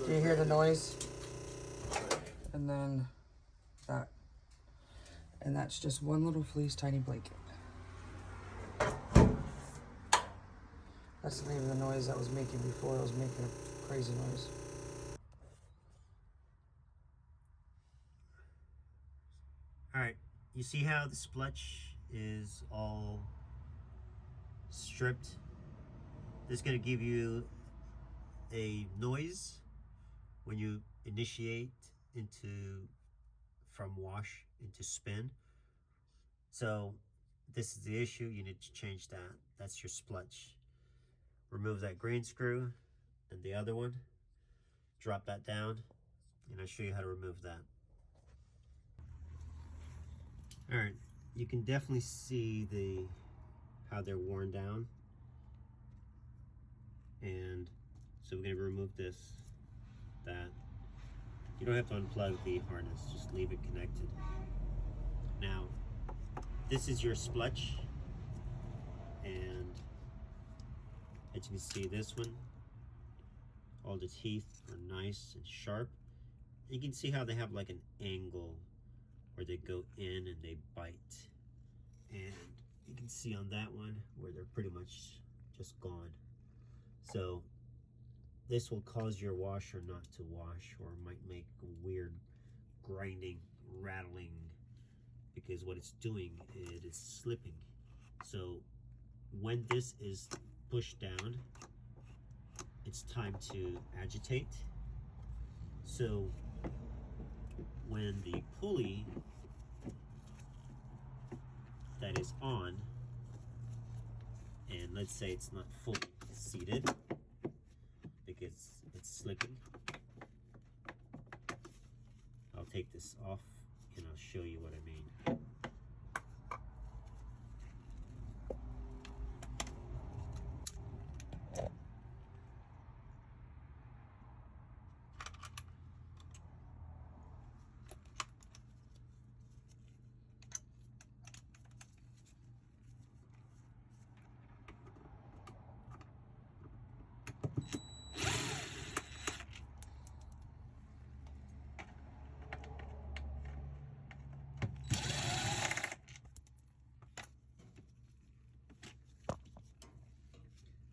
Do you hear the noise? And then that. And that's just one little fleece tiny blanket. That's not even the noise I was making before. I was making a crazy noise. All right, you see how the splutch is all stripped? This is going to give you a noise when you initiate from wash into spin. So this is the issue. You need to change that. That's your splutch. Remove that green screw and the other one. Drop that down and I'll show you how to remove that. All right, you can definitely see how they're worn down. And so we're going to remove that. You don't have to unplug the harness, just leave it connected. Now, this is your splutch, and as you can see, this one, all the teeth are nice and sharp. You can see how they have like an angle where they go in and they bite. And you can see on that one where they're pretty much just gone. So this will cause your washer not to wash, or might make weird grinding, rattling, because what it's doing, it is slipping. So when this is pushed down, it's time to agitate. So when the pulley that is on, and let's say it's not fully seated because it's slipping, I'll take this off and I'll show you what I mean.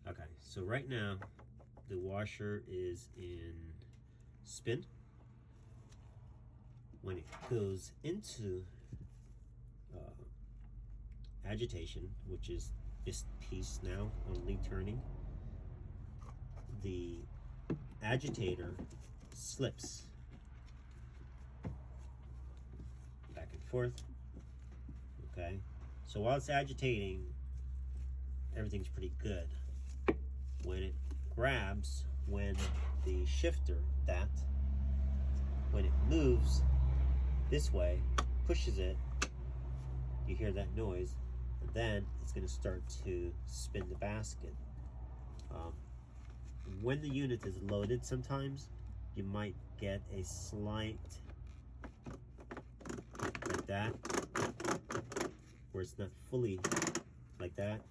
Okay, so right now the washer is in spin. When it goes into agitation, which is this piece now only turning, the agitator slips back and forth. Okay, so while it's agitating, everything's pretty good. When it grabs, when the shifter, when it moves this way, pushes it, you hear that noise, and then it's going to start to spin the basket. When the unit is loaded, sometimes you might get a slight, like that, where it's not fully like that,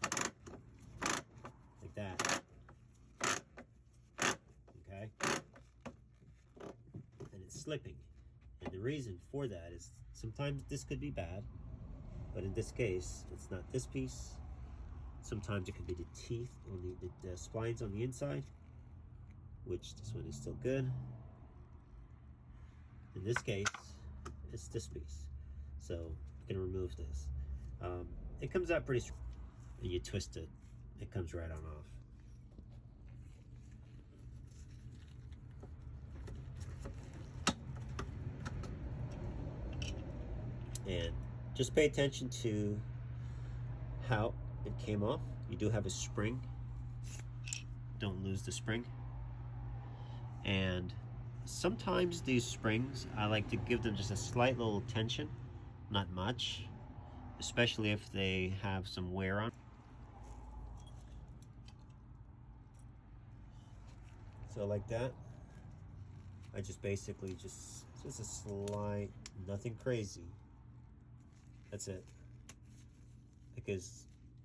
okay, and it's slipping. And the reason for that is sometimes this could be bad, but in this case, it's not this piece. Sometimes it could be the teeth on the splines on the inside, which this one is still good. In this case, it's this piece. So I'm gonna remove this. It comes out pretty strong, and you twist it, it comes right on off. And just pay attention to how it came off. You do have a spring. Don't lose the spring. And sometimes these springs, I like to give them just a slight little tension, not much, especially if they have some wear on. So like that, I just basically just a slight, nothing crazy. That's it. Because,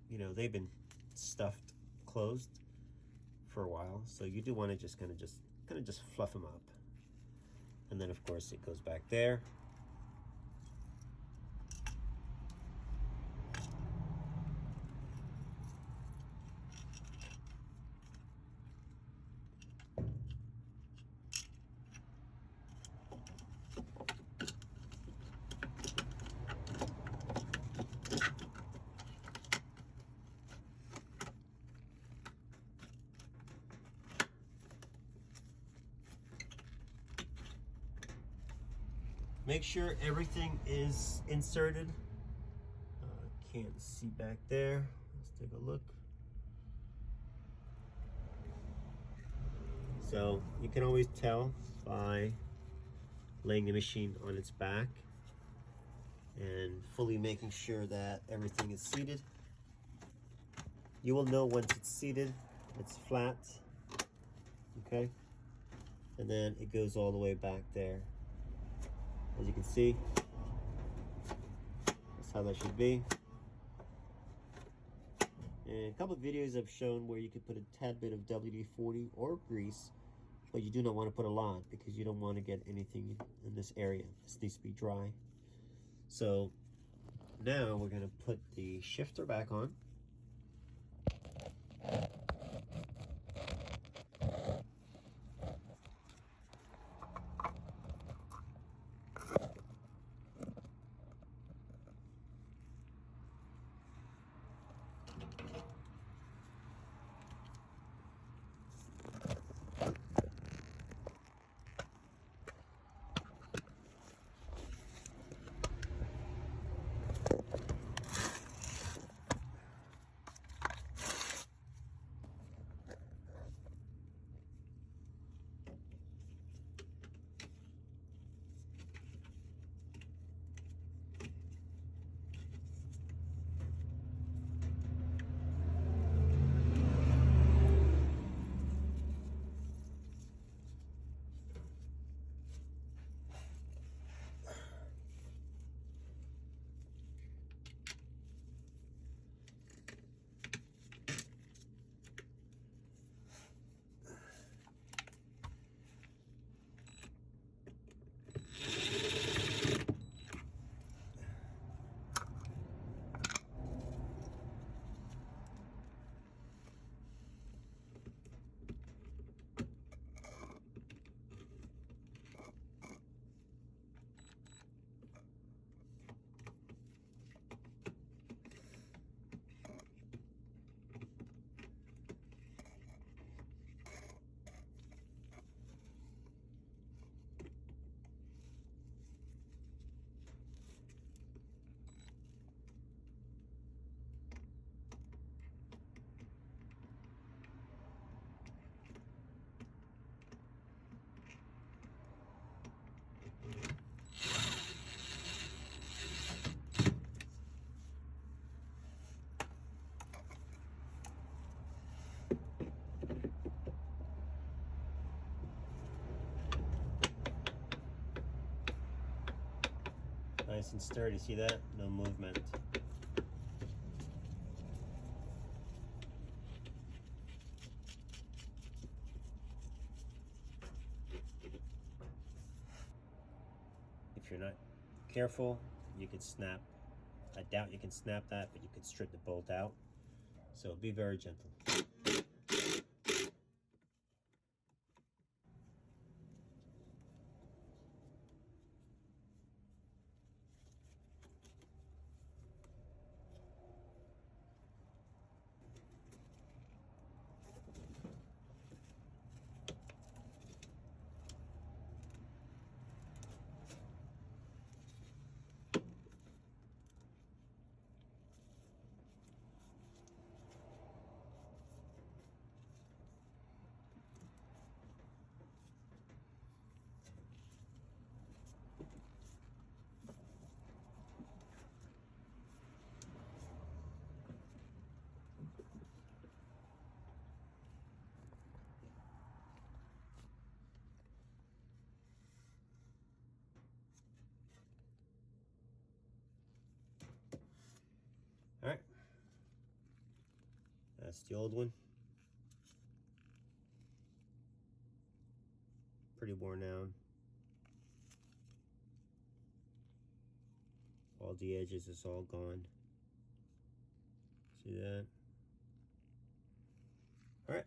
you know, they've been stuffed closed for a while, so you do want to just kind of just kind of just fluff them up. And then of course it goes back there. Make sure everything is inserted. Can't see back there. Let's take a look. So you can always tell by laying the machine on its back and fully making sure that everything is seated. You will know once it's seated, it's flat, okay? And then it goes all the way back there. As you can see, that's how that should be. And a couple of videos I've shown where you could put a tad bit of WD-40 or grease, but you do not want to put a lot because you don't want to get anything in this area. This needs to be dry. So now we're going to put the shifter back on. Nice and sturdy, see that? No movement. If you're not careful, you could snap. I doubt you can snap that, but you could strip the bolt out. So be very gentle. All right, that's the old one. pretty worn down. All the edges is all gone. See that? All right,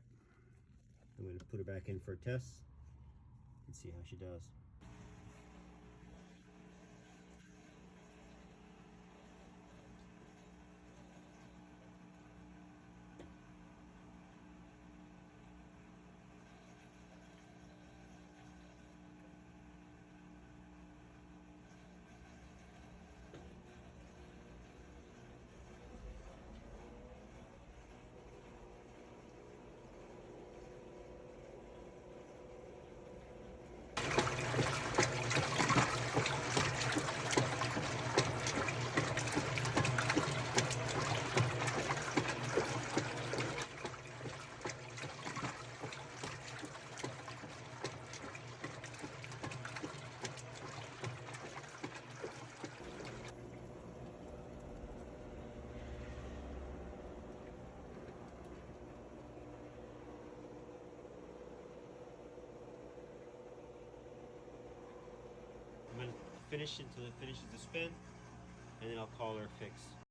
I'm going to put her back in for a test and see how she does. I'm going to finish until it finishes the spin, and then I'll call her fix.